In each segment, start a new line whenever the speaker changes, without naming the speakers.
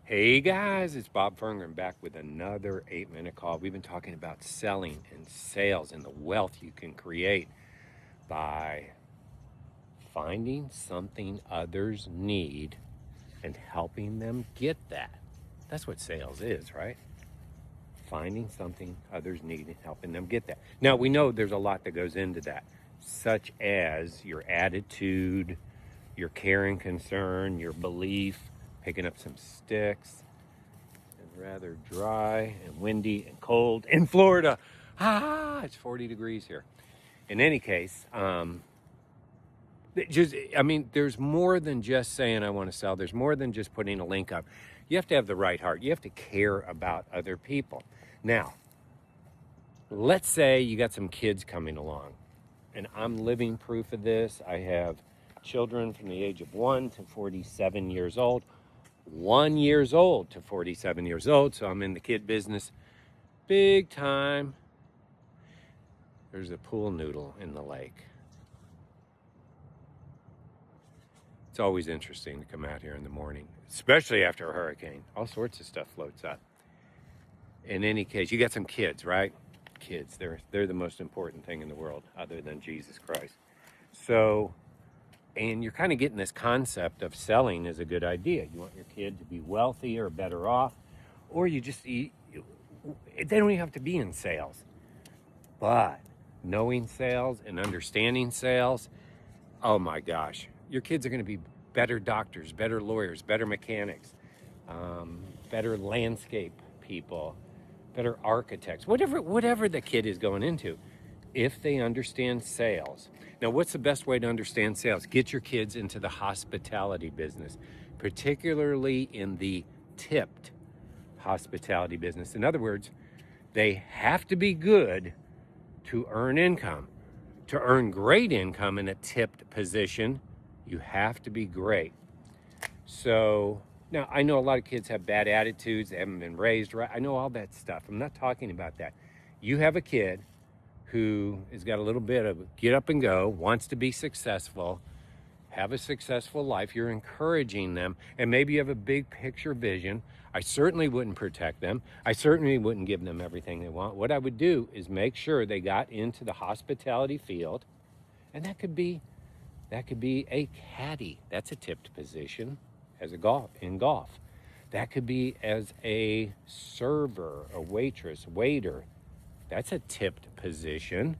Hey guys, it's Bob Ferngren back with another 8-minute call. We've been talking about selling and sales and the wealth you can create by finding something others need and helping them get that. That's what sales is, right? Finding something others need and helping them get that. Now, we know there's a lot that goes into that, such as your attitude, your care and concern, your belief, picking up some sticks. Rather dry and windy and cold in Florida. It's 40 degrees here. In any case, there's more than just saying I want to sell. There's more than just putting a link up. You have to have the right heart. You have to care about other people. Now, let's say you got some kids coming along, and I'm living proof of this. I have children from the age of 1 to 47 years old. 1 years old to 47 years old, so I'm in the kid business big time. There's a pool noodle in the lake. It's always interesting to come out here in the morning, especially after a hurricane. All sorts of stuff floats up. In any case, you got some kids, right? Kids, they're the most important thing in the world other than Jesus Christ. So, and you're kind of getting this concept of selling is a good idea. You want your kid to be wealthy or better off, or they don't even have to be in sales. But knowing sales and understanding sales, oh my gosh, your kids are going to be better doctors, better lawyers, better mechanics, better landscape people, better architects, whatever the kid is going into, if they understand sales. Now, what's the best way to understand sales? Get your kids into the hospitality business, particularly in the tipped hospitality business. In other words, they have to be good to earn income. To earn great income in a tipped position, you have to be great. So now I know a lot of kids have bad attitudes, they haven't been raised right. I know all that stuff. I'm not talking about that. You have a kid who has got a little bit of get up and go, wants to be successful, have a successful life. You're encouraging them, and maybe you have a big picture vision. I certainly wouldn't protect them. I certainly wouldn't give them everything they want. What I would do is make sure they got into the hospitality field, and that could be a caddy. That's a tipped position in golf. That could be as a server, a waitress, waiter. That's a tipped position.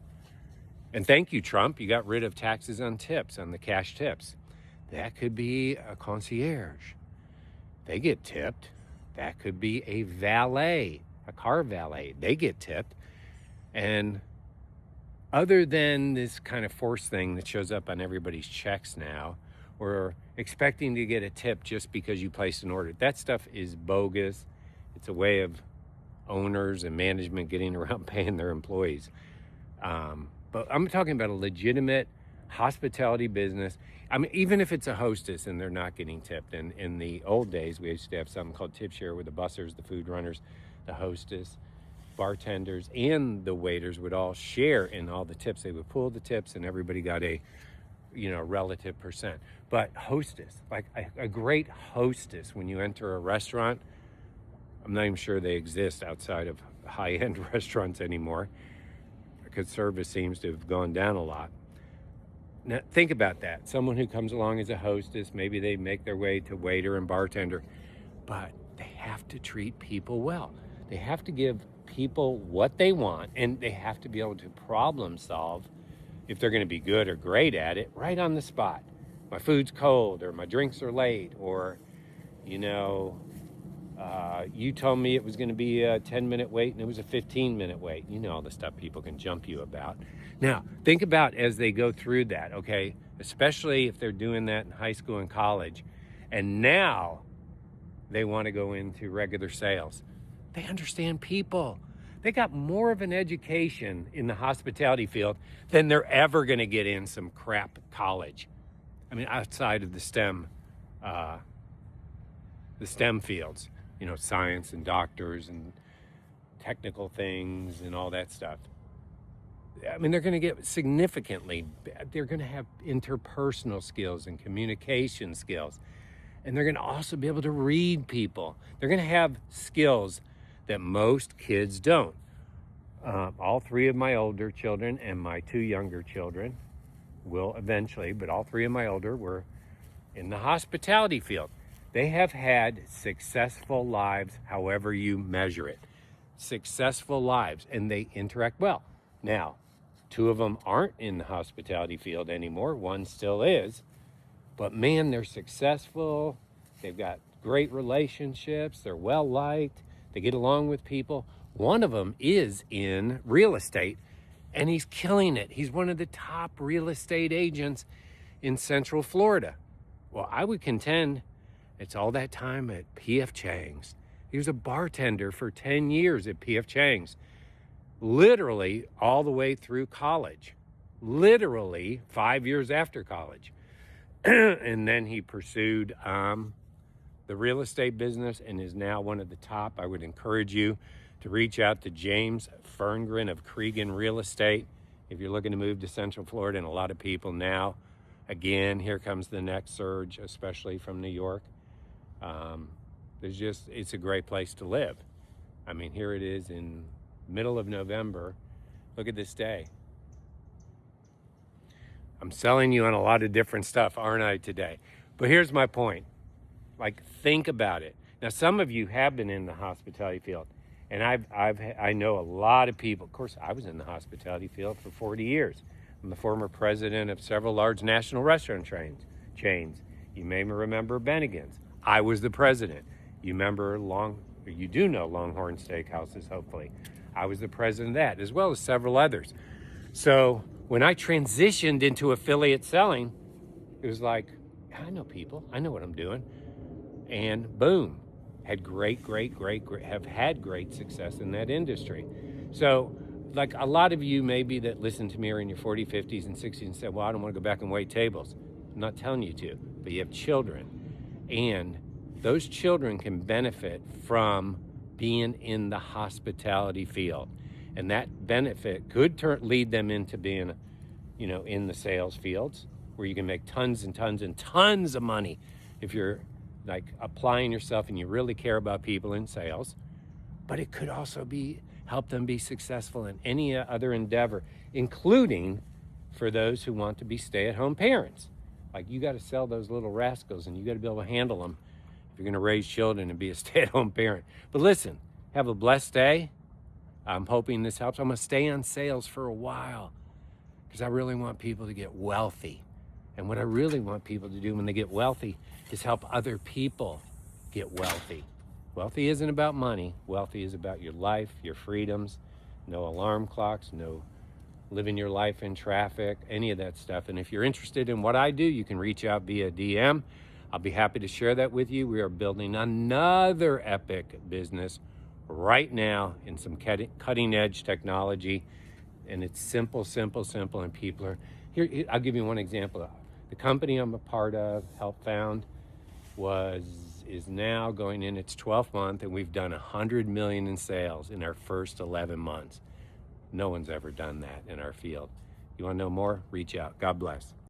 And thank you, Trump. You got rid of taxes on tips, on the cash tips. That could be a concierge. They get tipped. That could be a valet, a car valet. They get tipped. And other than this kind of force thing that shows up on everybody's checks now, or expecting to get a tip just because you placed an order, that stuff is bogus. It's a way of owners and management getting around paying their employees. But I'm talking about a legitimate hospitality business. I mean, even if it's a hostess and they're not getting tipped. And in the old days, we used to have something called tip share, where the bussers, the food runners, the hostess, bartenders, and the waiters would all share in all the tips. They would pull the tips and everybody got a relative percent. But hostess, like a great hostess, when you enter a restaurant, I'm not even sure they exist outside of high-end restaurants anymore, because service seems to have gone down a lot. Now, think about that. Someone who comes along as a hostess, maybe they make their way to waiter and bartender, but they have to treat people well. They have to give people what they want, and they have to be able to problem solve if they're going to be good or great at it right on the spot. My food's cold, or my drinks are late, or, you told me it was going to be a 10-minute wait and it was a 15-minute wait. You know all the stuff people can jump you about. Now, think about as they go through that, okay? Especially if they're doing that in high school and college, and now they want to go into regular sales. They understand people. They got more of an education in the hospitality field than they're ever going to get in some crap college. I mean, outside of the STEM fields, science and doctors and technical things and all that stuff. I mean, they're going to get they're going to have interpersonal skills and communication skills. And they're going to also be able to read people. They're going to have skills that most kids don't. All three of my older children and my two younger children will eventually, but all three of my older were in the hospitality field. They have had successful lives, however you measure it. Successful lives, and they interact well. Now, two of them aren't in the hospitality field anymore. One still is. But man, they're successful. They've got great relationships. They're well liked. They get along with people. One of them is in real estate, and he's killing it. He's one of the top real estate agents in Central Florida. Well, I would contend it's all that time at P.F. Chang's. He was a bartender for 10 years at P.F. Chang's, literally all the way through college, literally 5 years after college. And then he pursued the real estate business and is now one of the top. I would encourage you to reach out to James Ferngren of Cregan Real Estate if you're looking to move to Central Florida, and a lot of people now. Again, here comes the next surge, especially from New York. It's a great place to live. I mean, here it is in middle of November. Look at this day. I'm selling you on a lot of different stuff, aren't I, today? But here's my point. Like, think about it. Now, some of you have been in the hospitality field, and I know a lot of people. Of course, I was in the hospitality field for 40 years. I'm the former president of several large national restaurant chains. You may remember Bennigan's. I was the president. You do know Longhorn Steakhouses, hopefully. I was the president of that, as well as several others. So when I transitioned into affiliate selling, it was like, I know people. I know what I'm doing. And boom, have had great success in that industry. So like a lot of you maybe that listen to me are in your 40s, 50s, and 60s and say, well, I don't want to go back and wait tables. I'm not telling you to, but you have children. And those children can benefit from being in the hospitality field. And that benefit could lead them into being, in the sales fields where you can make tons and tons and tons of money if you're like applying yourself and you really care about people in sales. But it could also help them be successful in any other endeavor, including for those who want to be stay-at-home parents. Like, you got to sell those little rascals, and you got to be able to handle them if you're going to raise children and be a stay-at-home parent. But listen, have a blessed day. I'm hoping this helps. I'm going to stay on sales for a while because I really want people to get wealthy. And what I really want people to do when they get wealthy is help other people get wealthy. Wealthy isn't about money. Wealthy is about your life, your freedoms, no alarm clocks, no living your life in traffic, any of that stuff. And if you're interested in what I do, you can reach out via DM. I'll be happy to share that with you. We are building another epic business right now in some cutting edge technology. And it's simple, and people are here. I'll give you one example. The company I'm a part of, Help Found, is now going in its 12th month, and we've done 100 million in sales in our first 11 months. No one's ever done that in our field. You want to know more? Reach out. God bless.